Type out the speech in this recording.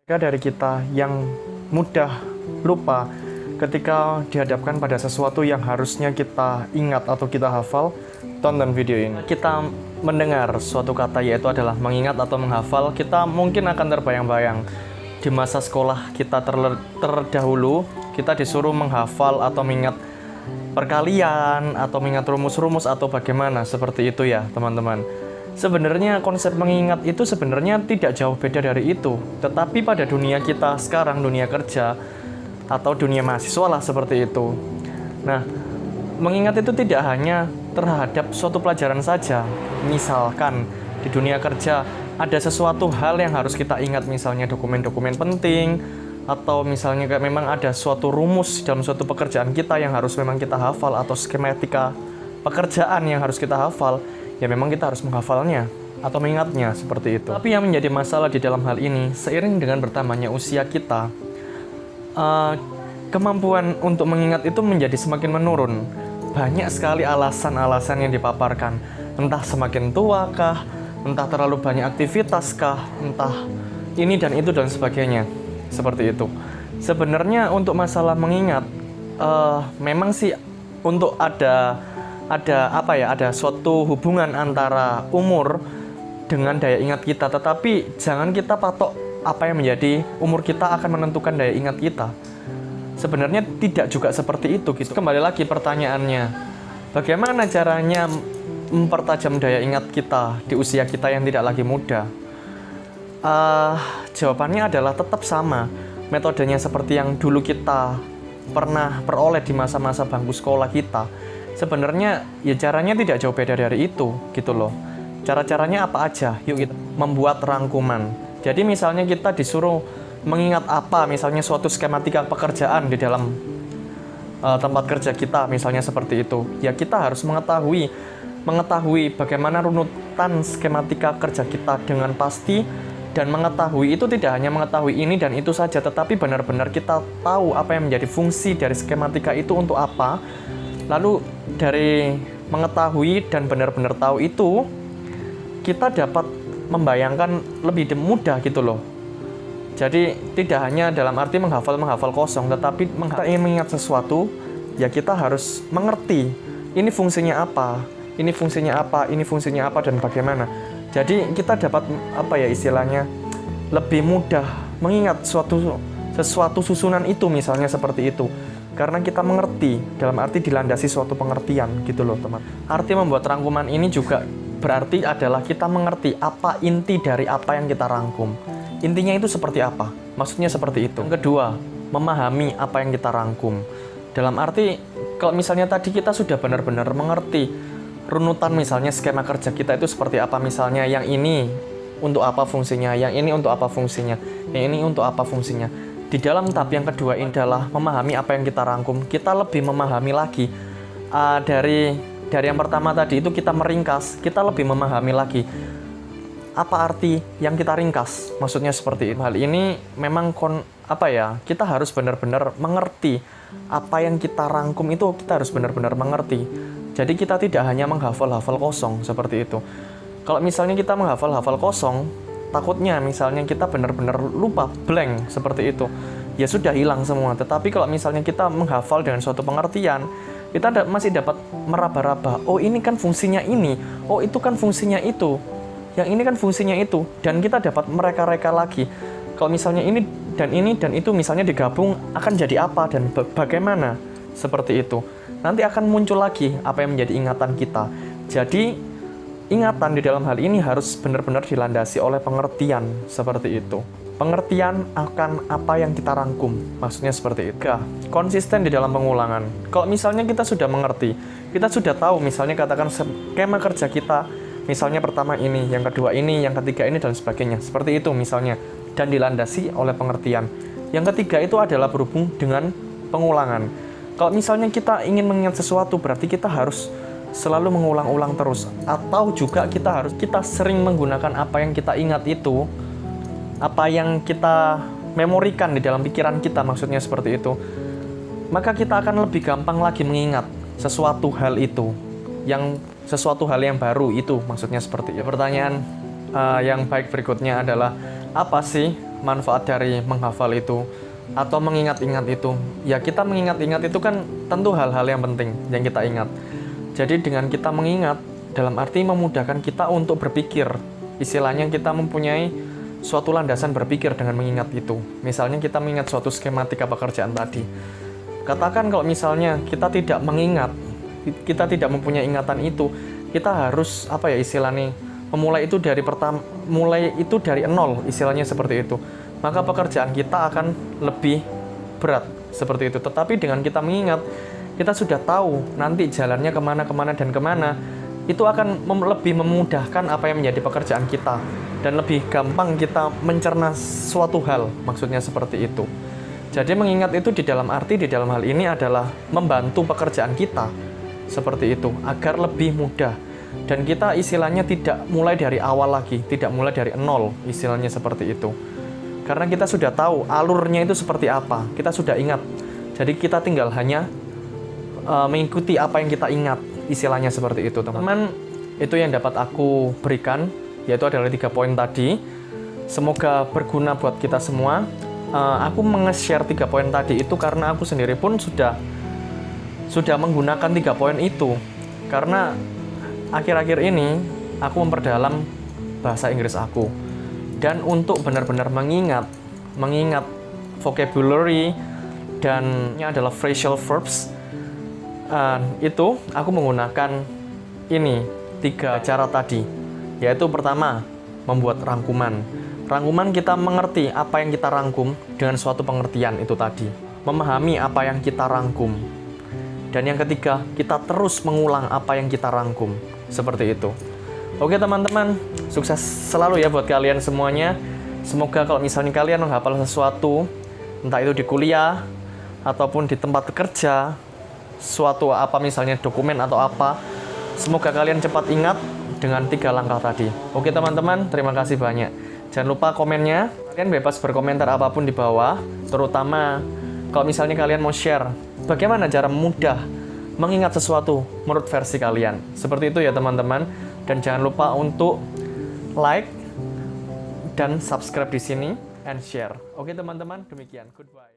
Mereka dari kita yang mudah lupa ketika dihadapkan pada sesuatu yang harusnya kita ingat atau kita hafal, tonton video ini. Kita mendengar suatu kata yaitu adalah mengingat atau menghafal, kita mungkin akan terbayang-bayang di masa sekolah kita terdahulu, kita disuruh menghafal atau mengingat perkalian atau mengingat rumus-rumus atau bagaimana seperti itu ya teman-teman. Sebenarnya konsep mengingat itu sebenarnya tidak jauh beda dari itu. Tetapi pada dunia kita sekarang, dunia kerja atau dunia mahasiswa lah seperti itu. Nah, mengingat itu tidak hanya terhadap suatu pelajaran saja. Misalkan di dunia kerja ada sesuatu hal yang harus kita ingat, misalnya dokumen-dokumen penting, atau misalnya kayak memang ada suatu rumus dalam suatu pekerjaan kita yang harus memang kita hafal, atau skematika pekerjaan yang harus kita hafal. Ya memang kita harus menghafalnya atau mengingatnya seperti itu. Tapi yang menjadi masalah di dalam hal ini, seiring dengan bertambahnya usia kita, kemampuan untuk mengingat itu menjadi semakin menurun. Banyak sekali alasan-alasan yang dipaparkan, entah semakin tua kah, entah terlalu banyak aktivitas kah, entah ini dan itu dan sebagainya, seperti itu. Sebenarnya untuk masalah mengingat, memang sih untuk ada suatu hubungan antara umur dengan daya ingat kita, tetapi jangan kita patok apa yang menjadi umur kita akan menentukan daya ingat kita. Sebenarnya tidak juga seperti itu gitu. Kembali lagi pertanyaannya, bagaimana caranya mempertajam daya ingat kita di usia kita yang tidak lagi muda? Jawabannya adalah tetap sama. Metodenya seperti yang dulu kita pernah peroleh di masa-masa bangku sekolah kita. Sebenarnya ya caranya tidak jauh beda dari itu gitu loh. Cara-caranya apa aja? Yuk kita membuat rangkuman. Jadi misalnya kita disuruh mengingat apa, misalnya suatu skematika pekerjaan di dalam tempat kerja kita, misalnya seperti itu. Ya kita harus mengetahui bagaimana runutan skematika kerja kita dengan pasti, dan mengetahui itu tidak hanya mengetahui ini dan itu saja, tetapi benar-benar kita tahu apa yang menjadi fungsi dari skematika itu untuk apa. Lalu dari mengetahui dan benar-benar tahu itu, kita dapat membayangkan lebih mudah gitu loh. Jadi tidak hanya dalam arti menghafal kosong, tetapi kita ingin mengingat sesuatu, ya kita harus mengerti ini fungsinya apa, ini fungsinya apa, ini fungsinya apa, dan bagaimana. Jadi kita dapat istilahnya lebih mudah mengingat sesuatu susunan itu, misalnya seperti itu. Karena kita mengerti, dalam arti dilandasi suatu pengertian gitu loh teman. Arti membuat rangkuman ini juga berarti adalah kita mengerti apa inti dari apa yang kita rangkum. Intinya itu seperti apa? Maksudnya seperti itu. Yang kedua, memahami apa yang kita rangkum. Dalam arti, kalau misalnya tadi kita sudah benar-benar mengerti runutan misalnya skema kerja kita itu seperti apa, misalnya yang ini untuk apa fungsinya, yang ini untuk apa fungsinya, yang ini untuk apa fungsinya. Di dalam tahap yang kedua ini adalah memahami apa yang kita rangkum. Kita lebih memahami lagi dari yang pertama tadi itu kita meringkas, kita lebih memahami lagi apa arti yang kita ringkas. Maksudnya seperti itu. Hal ini memang kita harus benar-benar mengerti apa yang kita rangkum itu, kita harus benar-benar mengerti. Jadi kita tidak hanya menghafal-hafal kosong seperti itu. Kalau misalnya kita menghafal-hafal kosong, takutnya misalnya kita benar-benar lupa, blank seperti itu, ya sudah hilang semua. Tetapi kalau misalnya kita menghafal dengan suatu pengertian, kita masih dapat meraba-raba, oh ini kan fungsinya ini, oh itu kan fungsinya itu, yang ini kan fungsinya itu, dan kita dapat mereka-reka lagi. Kalau misalnya ini dan itu misalnya digabung akan jadi apa dan bagaimana, seperti itu. Nanti akan muncul lagi apa yang menjadi ingatan kita. Jadi ingatan di dalam hal ini harus benar-benar dilandasi oleh pengertian seperti itu. Pengertian akan apa yang kita rangkum, maksudnya seperti itu. Konsisten di dalam pengulangan. Kalau misalnya kita sudah mengerti, kita sudah tahu misalnya katakan skema kerja kita, misalnya pertama ini, yang kedua ini, yang ketiga ini, dan sebagainya. Seperti itu misalnya, dan dilandasi oleh pengertian. Yang ketiga itu adalah berhubung dengan pengulangan. Kalau misalnya kita ingin mengingat sesuatu, berarti kita harus selalu mengulang-ulang terus, atau juga kita sering menggunakan apa yang kita ingat itu, apa yang kita memorikan di dalam pikiran kita, maksudnya seperti itu. Maka kita akan lebih gampang lagi mengingat sesuatu hal yang baru itu, maksudnya seperti itu. Pertanyaan yang baik berikutnya adalah apa sih manfaat dari menghafal itu atau mengingat-ingat itu? Ya kita mengingat-ingat itu kan tentu hal-hal yang penting yang kita ingat. Jadi dengan kita mengingat, dalam arti memudahkan kita untuk berpikir. Istilahnya kita mempunyai suatu landasan berpikir dengan mengingat itu. Misalnya kita mengingat suatu skematika pekerjaan tadi. Katakan kalau misalnya kita tidak mengingat, kita tidak mempunyai ingatan itu, kita harus istilahnya memulai itu dari nol, istilahnya seperti itu. Maka pekerjaan kita akan lebih berat seperti itu. Tetapi dengan kita mengingat, kita sudah tahu nanti jalannya kemana dan kemana. Itu akan lebih memudahkan apa yang menjadi pekerjaan kita dan lebih gampang kita mencerna suatu hal, maksudnya seperti itu. Jadi mengingat itu di dalam hal ini adalah membantu pekerjaan kita seperti itu agar lebih mudah. Dan kita istilahnya tidak mulai dari awal lagi, tidak mulai dari nol, istilahnya seperti itu. Karena kita sudah tahu alurnya itu seperti apa, kita sudah ingat. Jadi kita tinggal hanya mengikuti apa yang kita ingat, istilahnya seperti itu, teman-teman. Itu yang dapat aku berikan, yaitu adalah 3 poin tadi. Semoga berguna buat kita semua. Aku menge-share 3 poin tadi itu karena aku sendiri pun sudah menggunakan 3 poin itu. Karena akhir-akhir ini aku memperdalam bahasa Inggris aku. Dan untuk benar-benar mengingat vocabulary dan ini adalah phrasal verbs, itu aku menggunakan ini 3 cara tadi. Yaitu pertama, membuat rangkuman. Rangkuman kita mengerti apa yang kita rangkum dengan suatu pengertian itu tadi. Memahami apa yang kita rangkum. Dan yang ketiga, kita terus mengulang apa yang kita rangkum. Seperti itu. Oke teman-teman, sukses selalu ya buat kalian semuanya. Semoga kalau misalnya kalian menghafal sesuatu, entah itu di kuliah, ataupun di tempat kerja, suatu apa misalnya dokumen atau apa, semoga kalian cepat ingat dengan 3 langkah tadi. Oke teman-teman, terima kasih banyak. Jangan lupa komennya, kalian bebas berkomentar apapun di bawah, terutama kalau misalnya kalian mau share bagaimana cara mudah mengingat sesuatu menurut versi kalian. Seperti itu ya teman-teman. Dan jangan lupa untuk like dan subscribe di sini and share. Oke teman-teman, demikian. Goodbye.